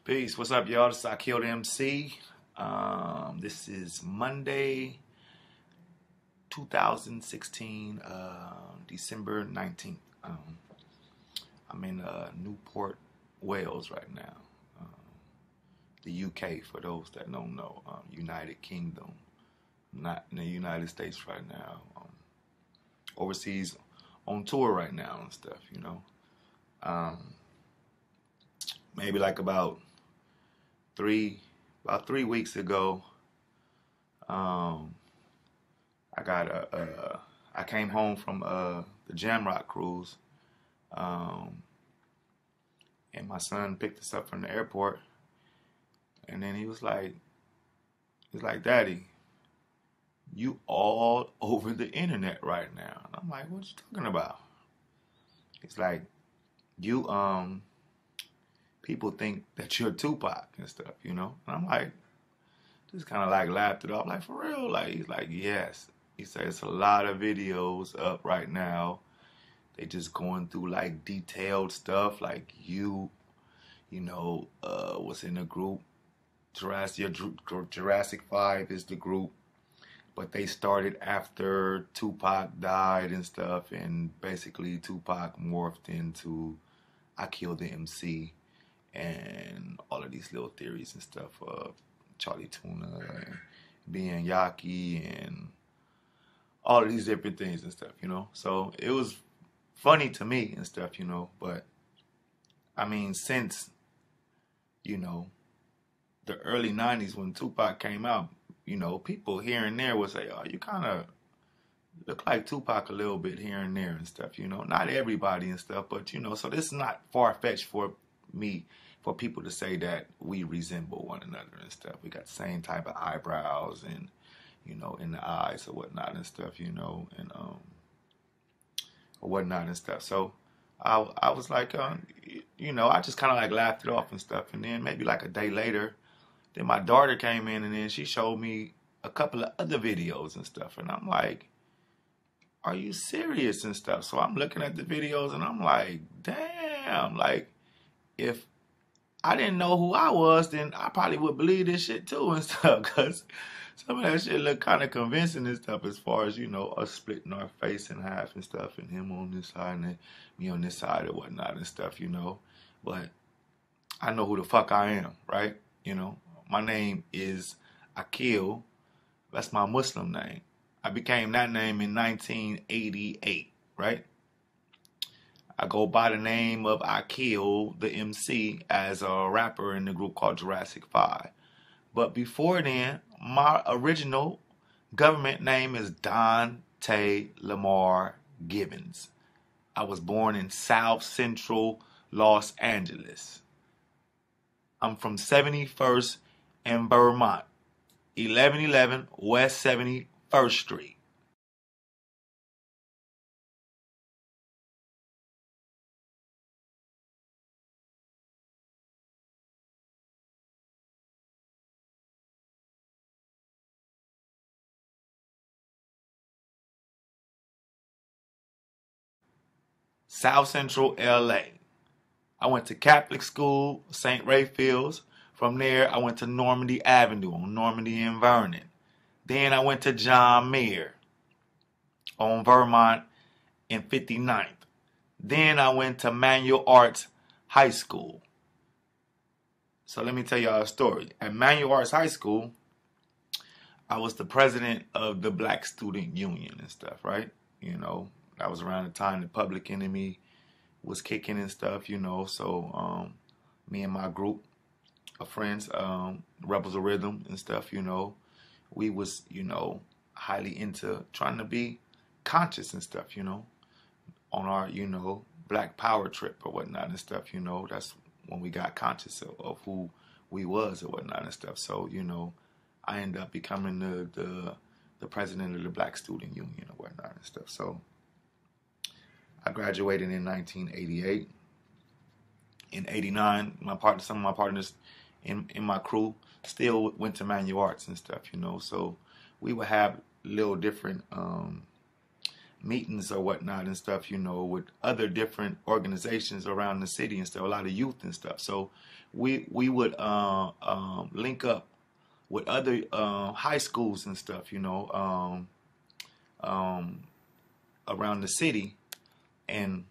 Peace. What's up, y'all? This is Akil the MC. This is Monday, 2016, December 19th. I'm in Newport, Wales right now. The UK, for those that don't know. United Kingdom. I'm not in the United States right now. Overseas on tour right now and stuff, you know. Maybe like about 3 weeks ago, I came home from the Jamrock cruise, and my son picked us up from the airport, and then he was like, "Daddy, you all over the internet right now." And I'm like, "What you talking about?" He's like, "You people think that you're Tupac and stuff, you know?" And I'm like, just kind of like laughed it off, like, "For real?" Like, he's like, "Yes." He said, "It's a lot of videos up right now. They just going through like detailed stuff, like you know, was in a group. Jurassic 5 is the group, but they started after Tupac died and stuff, and basically Tupac morphed into Akil the MC and all of these little theories and stuff, Charlie Tuna and being Yaki and all of these different things and stuff, you know." So it was funny to me and stuff, you know, but I mean, since, you know, the early 90s when Tupac came out, you know, people here and there would say, "Oh, you kind of look like Tupac a little bit here and there and stuff," you know. Not everybody and stuff, but, you know, so this is not far-fetched for people to say that we resemble one another and stuff. We got the same type of eyebrows and, you know, in the eyes or whatnot and stuff, you know, and or whatnot and stuff. So I was like, you know, I just kind of like laughed it off and stuff. And then maybe like a day later, then my daughter came in and then she showed me a couple of other videos and stuff. And I'm like, "Are you serious?" and stuff. So I'm looking at the videos and I'm like, damn, like, if I didn't know who I was, then I probably would believe this shit too and stuff, because some of that shit look kind of convincing and stuff, as far as, you know, us splitting our face in half and stuff, and him on this side and then me on this side or whatnot and stuff, you know. But I know who the fuck I am, right? You know, my name is Akil. That's my Muslim name. I became that name in 1988, right? I go by the name of Akil, the MC, as a rapper in the group called Jurassic 5. But before then, my original government name is Dante Lamar Gibbons. I was born in South Central Los Angeles. I'm from 71st and Vermont, 1111 West 71st Street. South Central LA. I went to Catholic school, St. Raphael's. From there, I went to Normandy Avenue on Normandy and Vernon. Then I went to John Muir on Vermont and 59th. Then I went to Manual Arts High School. So let me tell y'all a story. At Manual Arts High School, I was the president of the Black Student Union and stuff, right? You know, that was around the time the Public Enemy was kicking and stuff, you know. So me and my group of friends, Rebels of Rhythm and stuff, you know, we was, you know, highly into trying to be conscious and stuff, you know, on our, you know, Black Power trip or whatnot and stuff, you know. That's when we got conscious of who we was or whatnot and stuff. So, you know, I ended up becoming the president of the Black Student Union or whatnot and stuff. So I graduated in 1988. In 89, some of my partners in my crew still went to Manual Arts and stuff, you know. So we would have little different meetings or whatnot and stuff, you know, with other different organizations around the city and stuff, a lot of youth and stuff. So we would link up with other high schools and stuff, you know, around the city, and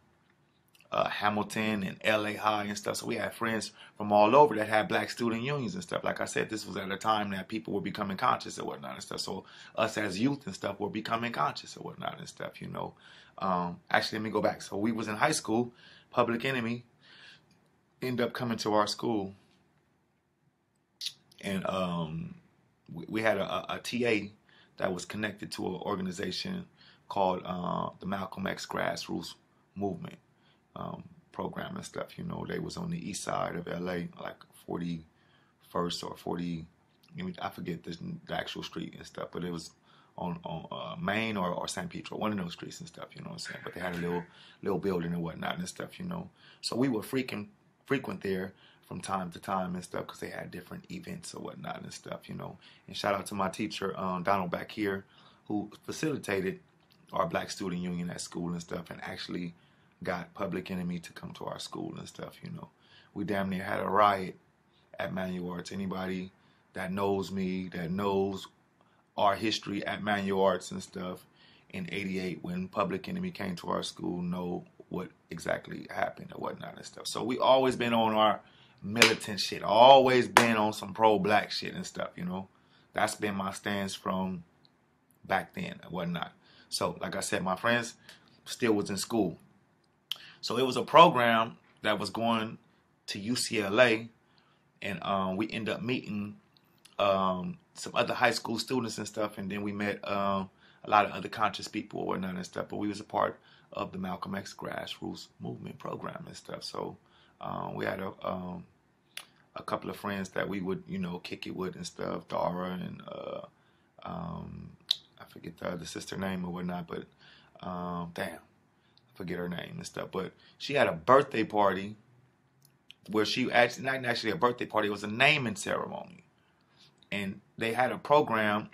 Hamilton and LA High and stuff. So we had friends from all over that had black student unions and stuff. Like I said, this was at a time that people were becoming conscious and whatnot and stuff. So us as youth and stuff were becoming conscious and whatnot and stuff, you know. Actually, let me go back. So we was in high school. Public Enemy ended up coming to our school. And we had a TA that was connected to an organization called the Malcolm X Grassroots Movement program and stuff. You know, they was on the east side of LA, like 41st or 40, I forget the actual street and stuff, but it was on Main or San Pedro, one of those streets and stuff, you know what I'm saying? But they had a little building and whatnot and stuff, you know. So we were frequent there from time to time and stuff, because they had different events or whatnot and stuff, you know. And shout out to my teacher, Donald back here, who facilitated our black student union at school and stuff, and actually got Public Enemy to come to our school and stuff, you know. We damn near had a riot at Manual Arts. Anybody that knows me, that knows our history at Manual Arts and stuff in '88 when Public Enemy came to our school, know what exactly happened and whatnot and stuff. So we always been on our militant shit, always been on some pro-black shit and stuff, you know. That's been my stance from back then and whatnot. So, like I said, my friends still was in school. So it was a program that was going to UCLA, and we ended up meeting some other high school students and stuff, and then we met a lot of other conscious people or whatnot and stuff, but we was a part of the Malcolm X Grassroots Movement program and stuff. So we had a couple of friends that we would, you know, kick it with and stuff, Dara and I forget the other sister name or whatnot, but damn, I forget her name and stuff. But she had a birthday party where she actually, not actually a birthday party, it was a naming ceremony. And they had a program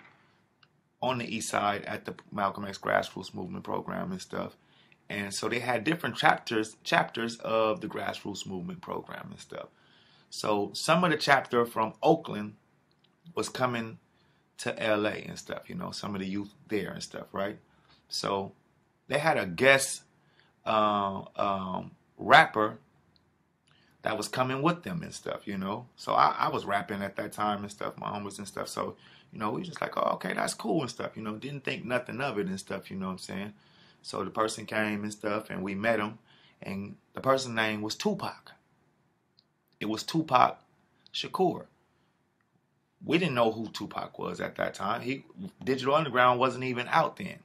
on the east side at the Malcolm X Grassroots Movement program and stuff. And so they had different chapters of the Grassroots Movement program and stuff. So some of the chapter from Oakland was coming to LA and stuff, you know, some of the youth there and stuff, right? So they had a guest rapper that was coming with them and stuff, you know. So I was rapping at that time and stuff, my homies and stuff. So, you know, we just like, oh, okay, that's cool and stuff, you know. Didn't think nothing of it and stuff, you know what I'm saying? So the person came and stuff, and we met him, and the person's name was Tupac. It was Tupac Shakur. We didn't know who Tupac was at that time. Digital Underground wasn't even out then.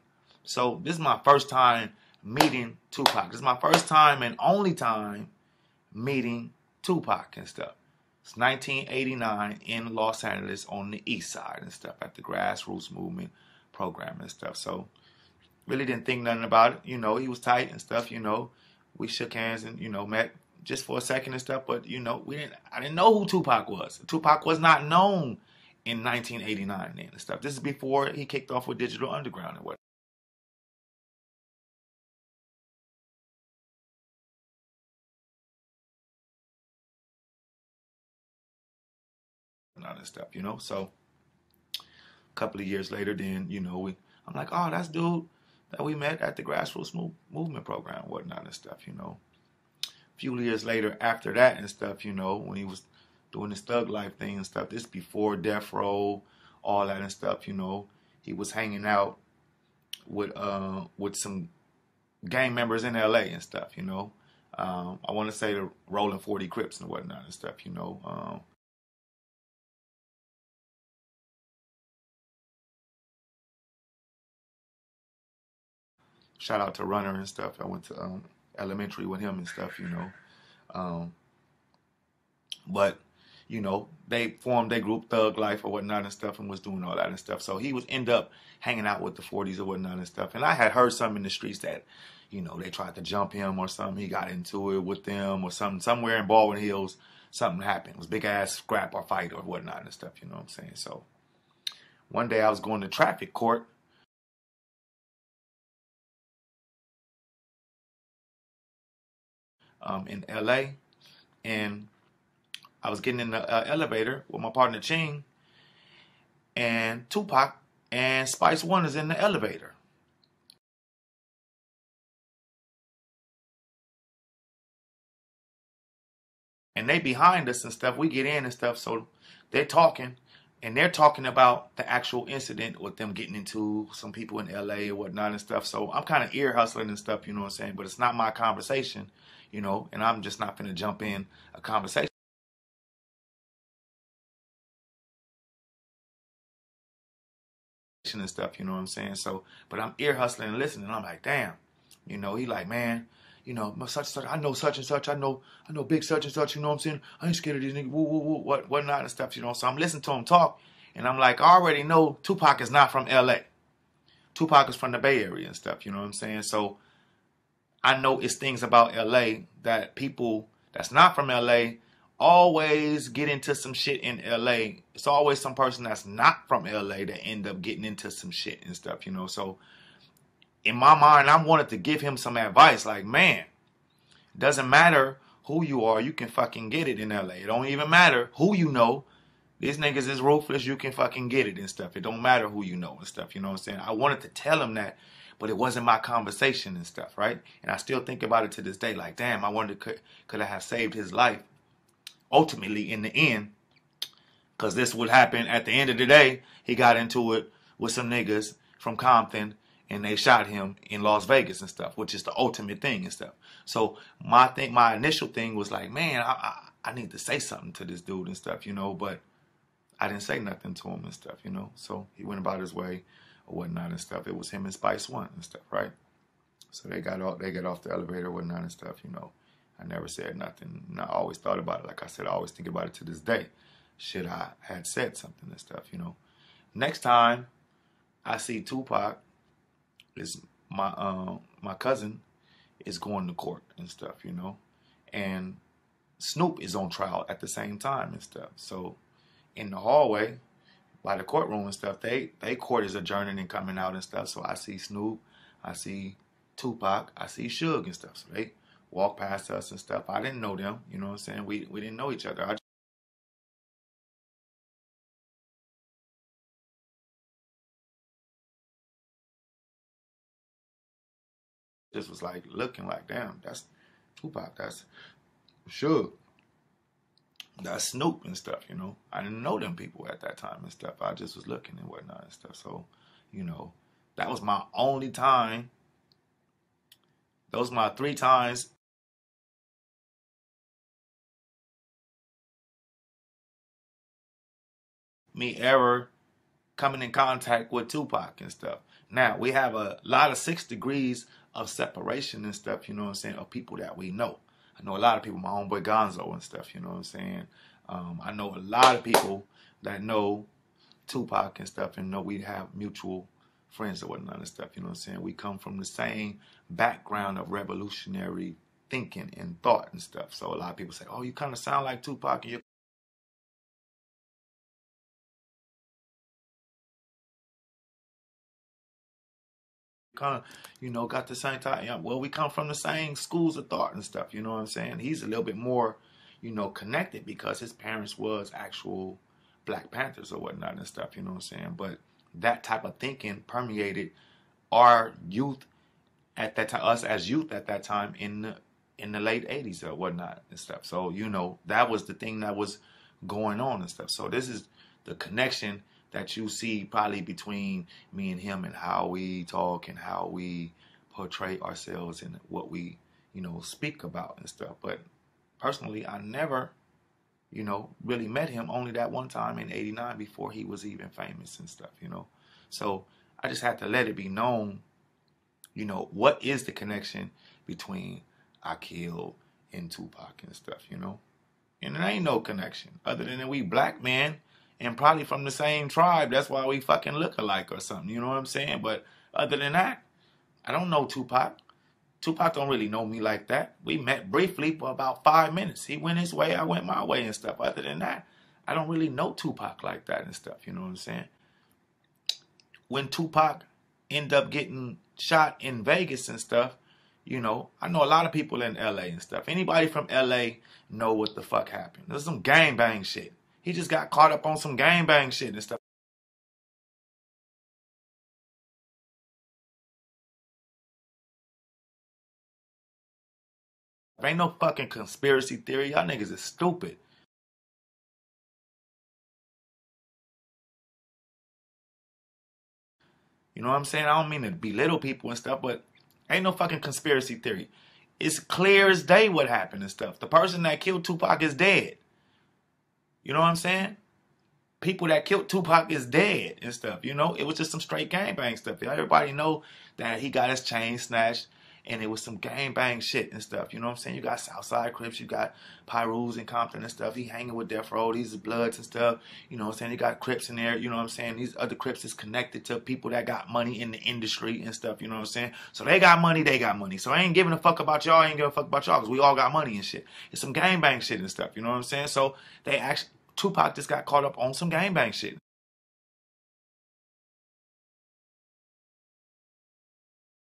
So this is my first time meeting Tupac. This is my first time and only time meeting Tupac and stuff. It's 1989 in Los Angeles on the east side and stuff at the Grassroots Movement program and stuff. So really didn't think nothing about it. You know, he was tight and stuff, you know. We shook hands and, you know, met just for a second and stuff. But, you know, I didn't know who Tupac was. Tupac was not known in 1989 then and stuff. This is before he kicked off with Digital Underground and what. And all that stuff, you know. So a couple of years later, then, you know, I'm like, oh, that's dude that we met at the Grassroots Movement program and whatnot and stuff, you know. A few years later after that and stuff, you know, when he was doing his thug life thing and stuff, this before Death Row, all that and stuff, you know, he was hanging out with some gang members in LA and stuff, you know. I want to say the Rolling 40 Crips and whatnot and stuff, you know. Shout out to Runner and stuff. I went to elementary with him and stuff, you know. But, you know, they formed their group Thug Life or whatnot and stuff, and was doing all that and stuff. So he was end up hanging out with the 40s or whatnot and stuff. And I had heard something in the streets that, you know, they tried to jump him or something. He got into it with them or something. Somewhere in Baldwin Hills, something happened. It was big ass scrap or fight or whatnot and stuff, you know what I'm saying? So one day I was going to traffic court in LA, and I was getting in the elevator with my partner Ching, and Tupac and Spice One is in the elevator. And they behind us and stuff. We get in and stuff, so they're talking, and they're talking about the actual incident with them getting into some people in LA or whatnot and stuff. So I'm kind of ear hustling and stuff, you know what I'm saying? But it's not my conversation, you know, and I'm just not finna jump in a conversation and stuff, you know what I'm saying? So, but I'm ear hustling and listening, and I'm like, damn, you know, he like, man, you know, such and such, I know such and such, I know big such and such, you know what I'm saying? I ain't scared of these niggas, woo, woo, woo, whatnot and stuff, you know. So I'm listening to him talk, and I'm like, I already know Tupac is not from LA. Tupac is from the Bay Area and stuff, you know what I'm saying? So I know it's things about LA that people that's not from LA always get into some shit in LA. It's always some person that's not from LA that end up getting into some shit and stuff, you know. So in my mind, I wanted to give him some advice. Like, man, doesn't matter who you are, you can fucking get it in LA. It don't even matter who you know. These niggas is ruthless, you can fucking get it and stuff. It don't matter who you know and stuff, you know what I'm saying? I wanted to tell him that, but it wasn't my conversation and stuff, right? And I still think about it to this day, like, damn, I wonder could I have saved his life ultimately in the end, because this would happen at the end of the day. He got into it with some niggas from Compton, and they shot him in Las Vegas and stuff, which is the ultimate thing and stuff. So my initial thing was like, man, I need to say something to this dude and stuff, you know, but I didn't say nothing to him and stuff, you know. So he went about his way or whatnot and stuff. It was him and Spice One and stuff, right? So they got off the elevator or whatnot and stuff, you know. I never said nothing. And I always thought about it. Like I said, I always think about it to this day. Should I had said something and stuff, you know. Next time I see Tupac, is my cousin is going to court and stuff, you know. And Snoop is on trial at the same time and stuff. So in the hallway by the courtroom and stuff, they court is adjourning and coming out and stuff. So I see Snoop, I see Tupac, I see Suge and stuff. So they walk past us and stuff. I didn't know them, you know what I'm saying? We didn't know each other. I just was like looking like, damn, that's Tupac, that's Suge, that's Snoop and stuff, you know. I didn't know them people at that time and stuff. I just was looking and whatnot and stuff. So, you know, that was my only time. Those my 3 times me ever coming in contact with Tupac and stuff. Now, we have a lot of 6 degrees of separation and stuff, you know what I'm saying, of people that we know. I know a lot of people, my homeboy Gonzo and stuff, you know what I'm saying. I know a lot of people that know Tupac and stuff, and know we have mutual friends or whatnot and stuff, you know what I'm saying. We come from the same background of revolutionary thinking and thought and stuff. So a lot of people say, oh, you kind of sound like Tupac, and you're kind of, you know, got the same type. Yeah, well, we come from the same schools of thought and stuff, you know what I'm saying. He's a little bit more, you know, connected because his parents was actual Black Panthers or whatnot and stuff, you know what I'm saying. But that type of thinking permeated our youth at that time, us as youth at that time in the late 80s or whatnot and stuff. So, you know, that was the thing that was going on and stuff. So this is the connection that you see probably between me and him, and how we talk and how we portray ourselves and what we, you know, speak about and stuff. But personally, I never, you know, really met him, only that one time in '89 before he was even famous and stuff, you know. So I just had to let it be known, you know, what is the connection between Akil and Tupac and stuff, you know. And there ain't no connection other than we black men and probably from the same tribe. That's why we fucking look alike or something, you know what I'm saying? But other than that, I don't know Tupac. Tupac don't really know me like that. We met briefly for about 5 minutes. He went his way, I went my way and stuff. Other than that, I don't really know Tupac like that and stuff, you know what I'm saying? When Tupac ended up getting shot in Vegas and stuff, You know, I know a lot of people in LA and stuff. Anybody from LA know what the fuck happened. There's some gangbang shit. He just got caught up on some gangbang shit and stuff. Ain't no fucking conspiracy theory. Y'all niggas is stupid. You know what I'm saying? I don't mean to belittle people and stuff, but ain't no fucking conspiracy theory. It's clear as day what happened and stuff. The person that killed Tupac is dead. You know what I'm saying? People that killed Tupac is dead and stuff. You know, it was just some straight gangbang stuff. Everybody know that he got his chain snatched, and it was some gangbang shit and stuff. You know what I'm saying? You got Southside Crips, you got Pyrus and Compton and stuff. He hanging with Death Row, these Bloods and stuff. You know what I'm saying? You got Crips in there. You know what I'm saying? These other Crips is connected to people that got money in the industry and stuff. You know what I'm saying? So they got money, they got money. So I ain't giving a fuck about y'all. I ain't giving a fuck about y'all because we all got money and shit. It's some gangbang shit and stuff. You know what I'm saying? So they actually, Tupac just got caught up on some gangbang shit.